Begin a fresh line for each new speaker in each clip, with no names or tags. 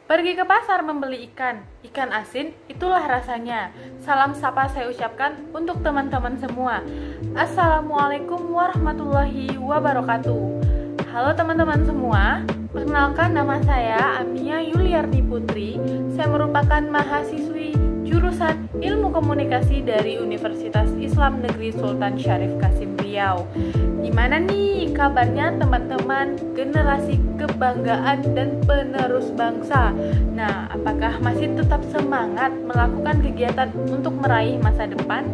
Pergi ke pasar membeli ikan asin, itulah rasanya. Salam sapa saya ucapkan untuk teman-teman semua. Assalamualaikum warahmatullahi wabarakatuh. Halo teman-teman semua, perkenalkan nama saya Amia Yuliarti Putri. Saya merupakan mahasiswi jurusan Ilmu Komunikasi dari Universitas Islam Negeri Sultan Syarif Kasim Riau. Gimana nih kabarnya teman-teman generasi kebanggaan dan penerus bangsa? Nah, apakah masih tetap semangat melakukan kegiatan untuk meraih masa depan?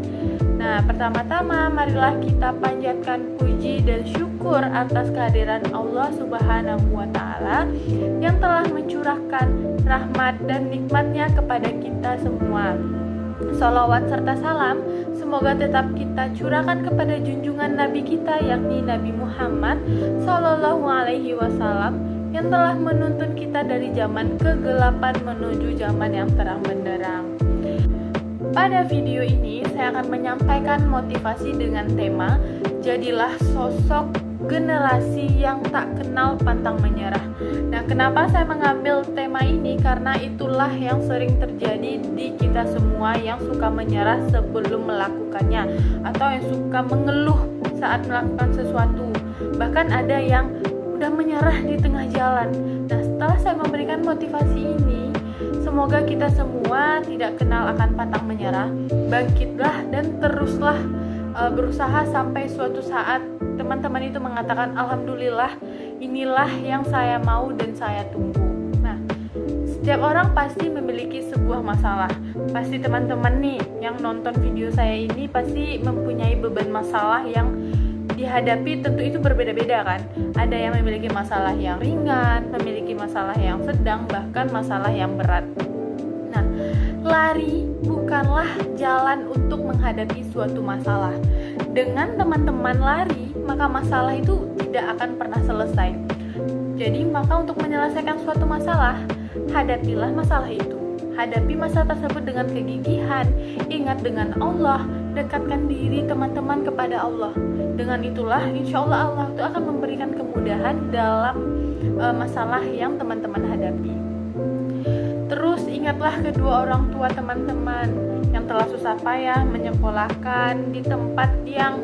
Nah, pertama-tama marilah kita panjatkan puji dan syukur atas kehadiran Allah Subhanahu wa Ta'ala yang telah mencurahkan rahmat dan nikmatnya kepada kita semua. Sholawat serta salam semoga tetap kita curahkan kepada junjungan Nabi kita, yakni Nabi Muhammad Sallallahu Alaihi Wasallam, yang telah menuntun kita dari zaman kegelapan menuju zaman yang terang benderang. Pada video ini saya akan menyampaikan motivasi dengan tema jadilah sosok generasi yang tak kenal pantang menyerah. Nah, kenapa saya mengambil tema ini? Karena itulah yang sering terjadi di kita semua yang suka menyerah sebelum melakukannya, atau yang suka mengeluh saat melakukan sesuatu. Bahkan ada yang udah menyerah di tengah jalan. Nah, setelah saya memberikan motivasi ini, semoga kita semua tidak kenal akan pantang menyerah. Bangkitlah dan teruslah berusaha sampai suatu saat teman-teman itu mengatakan alhamdulillah, inilah yang saya mau dan saya tunggu. Nah, setiap orang pasti memiliki sebuah masalah. Pasti teman-teman nih yang nonton video saya ini pasti mempunyai beban masalah yang dihadapi, tentu itu berbeda-beda kan. Ada yang memiliki masalah yang ringan, memiliki masalah yang sedang, bahkan masalah yang berat. Nah, lari bukanlah jalan untuk menghadapi suatu masalah. Dengan teman-teman lari, maka masalah itu tidak akan pernah selesai. Jadi, maka untuk menyelesaikan suatu masalah, hadapilah masalah itu. Hadapi masalah tersebut dengan kegigihan. Ingat dengan Allah, dekatkan diri teman-teman kepada Allah. Dengan itulah, insya Allah Allah itu akan memberikan kemudahan dalam masalah yang teman-teman hadapi. Terus ingatlah kedua orang tua teman-teman yang telah susah payah menyekolahkan di tempat yang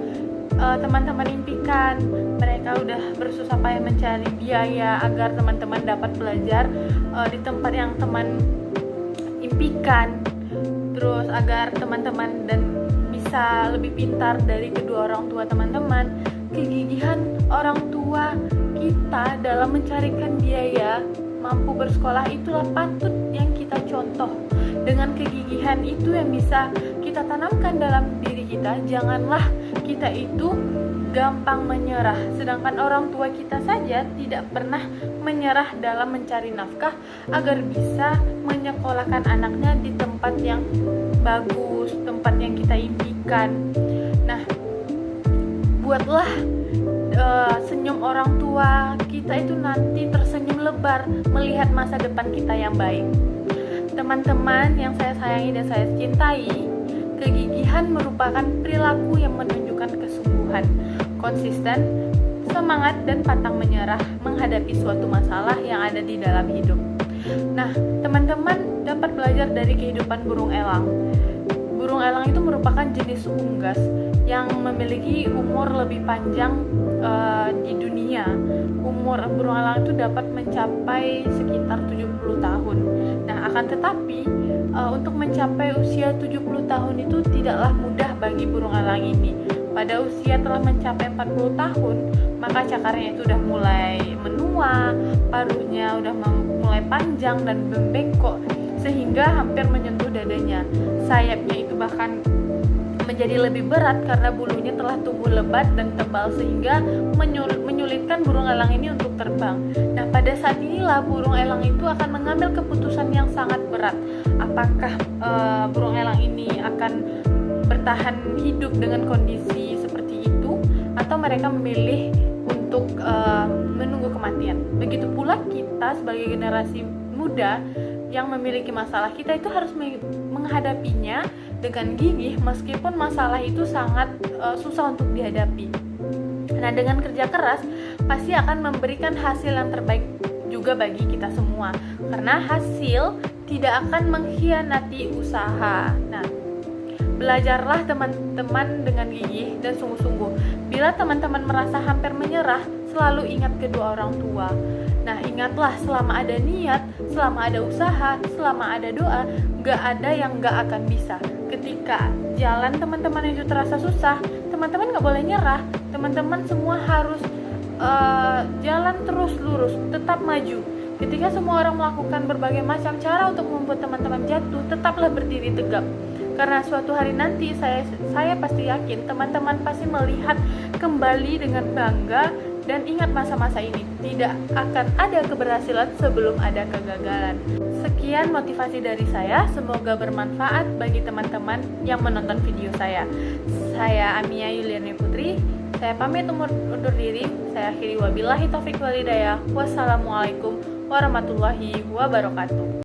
teman-teman impikan. Mereka udah bersusah payah mencari biaya agar teman-teman dapat belajar di tempat yang teman impikan. Terus agar teman-teman dan bisa lebih pintar dari kedua orang tua teman-teman. Kegigihan orang tua kita dalam mencarikan biaya mampu bersekolah itulah patut yang kita contoh. Dengan kegigihan itu yang bisa kita tanamkan dalam diri kita. Janganlah kita itu gampang menyerah, sedangkan orang tua kita saja tidak pernah menyerah dalam mencari nafkah agar bisa menyekolahkan anaknya di tempat yang bagus, tempat yang kita impikan. Nah, buatlah senyum orang tua kita itu nanti tersenyum lebar melihat masa depan kita yang baik. Teman-teman yang saya sayangi dan saya cintai, kegigihan merupakan perilaku yang menunjukkan kesungguhan, konsisten, semangat, dan pantang menyerah menghadapi suatu masalah yang ada di dalam hidup. Nah, teman-teman dapat belajar dari kehidupan burung elang. Burung elang itu merupakan jenis unggas yang memiliki umur lebih panjang di dunia. Umur burung elang itu dapat mencapai sekitar 70 tahun. Nah, akan tetapi untuk mencapai usia 70 tahun itu tidaklah mudah bagi burung elang ini. Pada usia telah mencapai 40 tahun, maka cakarnya itu udah mulai menua, paruhnya udah mulai panjang dan membengkok sehingga hampir menyentuh dadanya. Sayapnya itu bahkan menjadi lebih berat karena bulunya telah tumbuh lebat dan tebal sehingga menyulitkan burung elang ini untuk terbang. Nah, pada saat inilah burung elang itu akan mengambil keputusan yang sangat berat. Apakah burung elang ini akan bertahan hidup dengan kondisi seperti itu, atau mereka memilih untuk menunggu kematian. Begitu pula kita sebagai generasi muda yang memiliki masalah, kita itu harus menghadapinya dengan gigih meskipun masalah itu sangat susah untuk dihadapi. Nah, dengan kerja keras pasti akan memberikan hasil yang terbaik juga bagi kita semua. karena hasil tidak akan mengkhianati usaha. Nah, belajarlah teman-teman dengan gigih dan sungguh-sungguh. Bila teman-teman merasa hampir menyerah, selalu ingat kedua orang tua. Nah, ingatlah selama ada niat, selama ada usaha, selama ada doa, gak ada yang gak akan bisa. Ketika jalan teman-teman itu terasa susah, teman-teman gak boleh nyerah. Teman-teman semua harus jalan terus lurus, tetap maju. Ketika semua orang melakukan berbagai macam cara untuk membuat teman-teman jatuh, tetaplah berdiri tegap. Karena suatu hari nanti saya pasti yakin teman-teman pasti melihat kembali dengan bangga dan ingat masa-masa ini. Tidak akan ada keberhasilan sebelum ada kegagalan. Sekian motivasi dari saya, semoga bermanfaat bagi teman-teman yang menonton video saya. Saya Amia Yuliani Putri, saya pamit undur diri. Saya akhiri wabillahi taufik walhidayah. Wassalamualaikum warahmatullahi wabarakatuh.